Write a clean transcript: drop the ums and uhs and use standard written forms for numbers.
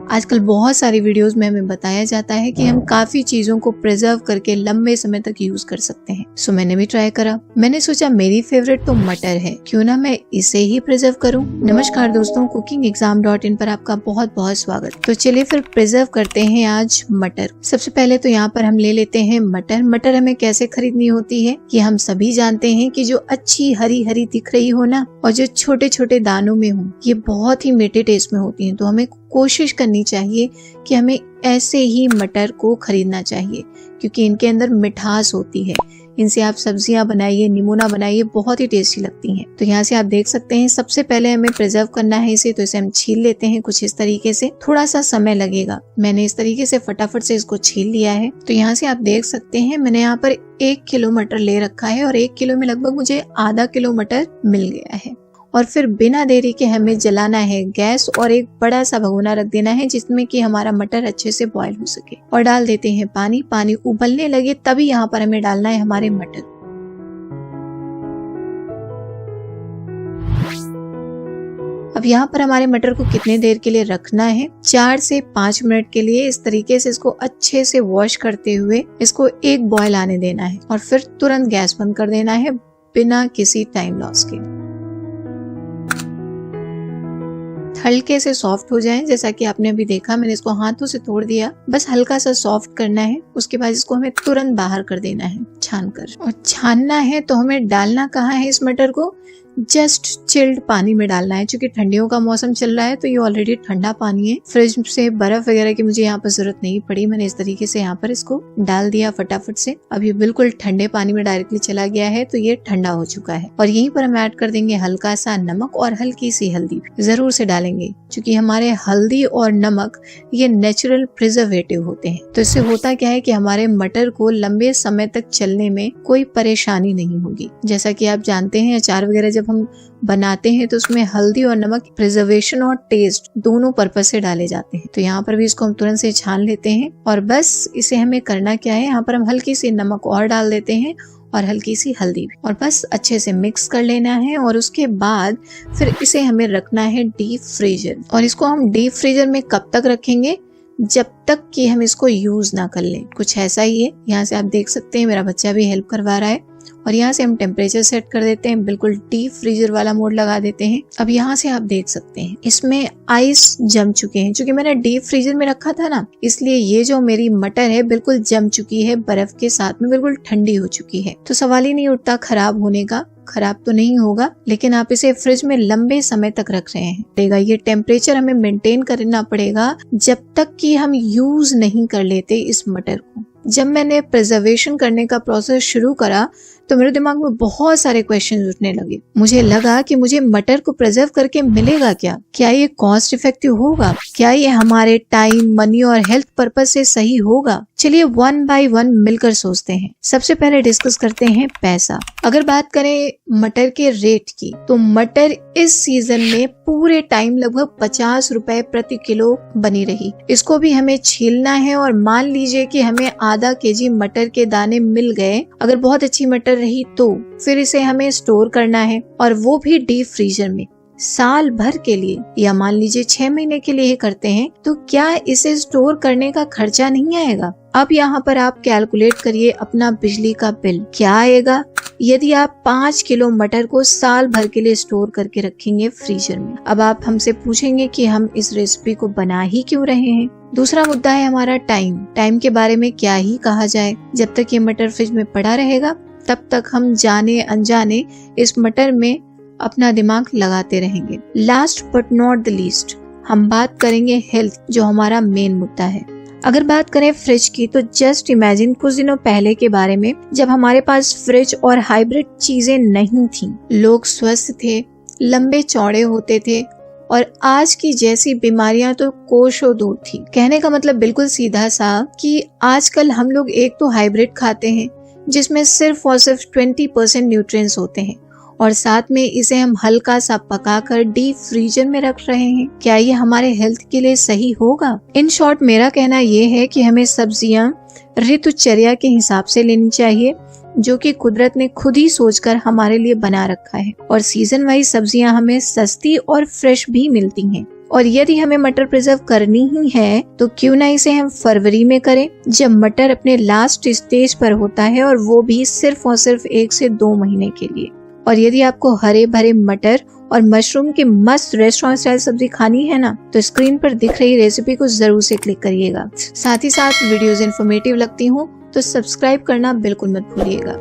आजकल बहुत सारी वीडियोस में हमें बताया जाता है कि हम काफी चीजों को प्रिजर्व करके लंबे समय तक यूज कर सकते हैं। सो मैंने भी ट्राई करा। मैंने सोचा मेरी फेवरेट तो मटर है, क्यों ना मैं इसे ही प्रिजर्व करूं। नमस्कार दोस्तों, cookingexam.in पर आपका बहुत बहुत स्वागत। तो चलिए फिर प्रिजर्व करते हैं आज मटर। सबसे पहले तो यहाँ पर हम ले लेते हैं मटर। मटर हमें कैसे खरीदनी होती है ये हम सभी जानते हैं कि जो अच्छी हरी हरी दिख रही हो ना, और जो छोटे छोटे दानों में हो, ये बहुत ही मीठे टेस्ट में होती हैं। तो हमें कोशिश करनी चाहिए कि हमें ऐसे ही मटर को खरीदना चाहिए, क्योंकि इनके अंदर मिठास होती है। इनसे आप सब्जियां बनाइए, निमोना बनाइए, बहुत ही टेस्टी लगती हैं। तो यहाँ से आप देख सकते हैं सबसे पहले हमें प्रिजर्व करना है इसे, तो इसे हम छील लेते हैं कुछ इस तरीके से। थोड़ा सा समय लगेगा, मैंने इस तरीके से फटाफट से इसको छील लिया है। तो यहाँ से आप देख सकते हैं मैंने यहाँ पर 1 किलो मटर ले रखा है और 1 किलो में लगभग मुझे आधा किलो मटर मिल गया है। और फिर बिना देरी के हमें जलाना है गैस और एक बड़ा सा भगोना रख देना है जिसमें कि हमारा मटर अच्छे से बॉईल हो सके। और डाल देते हैं पानी। पानी उबलने लगे तभी यहाँ पर हमें डालना है हमारे मटर। अब यहाँ पर हमारे मटर को कितने देर के लिए रखना है? 4 से 5 मिनट के लिए इस तरीके से इसको अच्छे से वॉश करते हुए इसको एक बॉईल आने देना है और फिर तुरंत गैस बंद कर देना है बिना किसी टाइम लॉस के। हल्के से सॉफ्ट हो जाएं, जैसा कि आपने अभी देखा मैंने इसको हाथों से तोड़ दिया। बस हल्का सा सॉफ्ट करना है, उसके बाद इसको हमें तुरंत बाहर कर देना है छान कर। और छानना है तो हमें डालना कहाँ है इस मटर को? जस्ट चिल्ड पानी में डालना है। क्योंकि ठंडियों का मौसम चल रहा है तो ये ऑलरेडी ठंडा पानी है। फ्रिज से बर्फ वगैरह की मुझे यहाँ पर जरूरत नहीं पड़ी। मैंने इस तरीके से यहाँ पर इसको डाल दिया फटाफट से। अब ये बिल्कुल ठंडे पानी में डायरेक्टली चला गया है, तो ये ठंडा हो चुका है। और यहीं पर हम ऐड कर देंगे हल्का सा नमक और हल्की सी हल्दी जरूर से डालेंगे, क्योंकि हमारे हल्दी और नमक ये नेचुरल प्रिजर्वेटिव होते हैं। तो इससे होता क्या है कि हमारे मटर को लंबे समय तक चलने में कोई परेशानी नहीं होगी। जैसा कि आप जानते हैं अचार वगैरह जब हम बनाते हैं तो उसमें हल्दी और नमक प्रिजर्वेशन और टेस्ट दोनों पर्पस से डाले जाते हैं। तो यहाँ पर भी इसको हम तुरंत से छान लेते हैं। और बस इसे हमें करना क्या है, यहाँ पर हम हल्की सी नमक और डाल देते हैं और हल्की सी हल्दी, और बस अच्छे से मिक्स कर लेना है। और उसके बाद फिर इसे हमें रखना है डीप फ्रीजर। और इसको हम डीप फ्रीजर में कब तक रखेंगे? जब तक कि हम इसको यूज ना कर लें। कुछ ऐसा ही है। यहाँ से आप देख सकते हैं मेरा बच्चा भी हेल्प करवा रहा है। और यहाँ से हम टेम्परेचर सेट कर देते हैं, बिल्कुल डीप फ्रीजर वाला मोड लगा देते हैं। अब यहाँ से आप देख सकते हैं इसमें आइस जम चुके हैं। क्योंकि मैंने डीप फ्रीजर में रखा था ना, इसलिए ये जो मेरी मटर है बिल्कुल जम चुकी है, बर्फ के साथ में बिल्कुल ठंडी हो चुकी है। तो सवाल ही नहीं उठता खराब होने का। खराब तो नहीं होगा, लेकिन आप इसे फ्रिज में लंबे समय तक रख रहे हैं। ये टेम्परेचर हमें मेंटेन करना पड़ेगा जब तक कि हम यूज नहीं कर लेते इस मटर को। जब मैंने प्रिजर्वेशन करने का प्रोसेस शुरू करा तो मेरे दिमाग में बहुत सारे क्वेश्चन उठने लगे। मुझे लगा कि मुझे मटर को प्रिजर्व करके मिलेगा क्या? क्या ये कॉस्ट इफेक्टिव होगा? क्या ये हमारे टाइम, मनी और हेल्थ पर्पस से सही होगा? चलिए 1 बाय 1 मिलकर सोचते हैं। सबसे पहले डिस्कस करते हैं पैसा। अगर बात करें मटर के रेट की, तो मटर इस सीजन में पूरे टाइम लगभग 50 रुपए प्रति किलो बनी रही। इसको भी हमें छीलना है और मान लीजिए कि हमें आधा केजी मटर के दाने मिल गए। अगर बहुत अच्छी मटर रही तो फिर इसे हमें स्टोर करना है, और वो भी डीप फ्रीजर में साल भर के लिए, या मान लीजिए 6 महीने के लिए करते हैं, तो क्या इसे स्टोर करने का खर्चा नहीं आएगा? अब यहाँ पर आप कैलकुलेट करिए अपना बिजली का बिल क्या आएगा यदि आप 5 किलो मटर को साल भर के लिए स्टोर करके रखेंगे फ्रीजर में। अब आप हमसे पूछेंगे कि हम इस रेसिपी को बना ही क्यों रहे हैं। दूसरा मुद्दा है हमारा टाइम। टाइम के बारे में क्या ही कहा जाए। जब तक ये मटर फ्रिज में पड़ा रहेगा तब तक हम जाने अनजाने इस मटर में अपना दिमाग लगाते रहेंगे। Last but not the least, हम बात करेंगे हेल्थ, जो हमारा मेन मुद्दा है। अगर बात करें फ्रिज की, तो जस्ट इमेजिन कुछ दिनों पहले के बारे में, जब हमारे पास फ्रिज और हाइब्रिड चीजें नहीं थी। लोग स्वस्थ थे, लंबे चौड़े होते थे, और आज की जैसी बीमारियां तो कोसों दूर थी। कहने का मतलब बिल्कुल सीधा सा कि आजकल हम लोग एक तो हाइब्रिड खाते हैं जिसमें सिर्फ और सिर्फ 20% न्यूट्रिएंट्स होते हैं, और साथ में इसे हम हल्का सा पकाकर डीप फ्रीजर में रख रहे हैं। क्या ये हमारे हेल्थ के लिए सही होगा? इन शॉर्ट मेरा कहना ये है कि हमें सब्जियां ऋतुचर्या के हिसाब से लेनी चाहिए, जो कि कुदरत ने खुद ही सोचकर हमारे लिए बना रखा है। और सीजन वाइज सब्जियां हमें सस्ती और फ्रेश भी मिलती हैं। और यदि हमें मटर प्रिजर्व करनी ही है तो क्यों ना इसे हम फरवरी में करें, जब मटर अपने लास्ट स्टेज पर होता है, और वो भी सिर्फ और सिर्फ 1 से 2 महीने के लिए। और यदि आपको हरे भरे मटर और मशरूम की मस्त रेस्टोरेंट स्टाइल सब्जी खानी है ना, तो स्क्रीन पर दिख रही रेसिपी को जरूर से क्लिक करिएगा। साथ ही साथ वीडियोस इन्फॉर्मेटिव लगती हूँ तो सब्सक्राइब करना बिल्कुल मत भूलिएगा।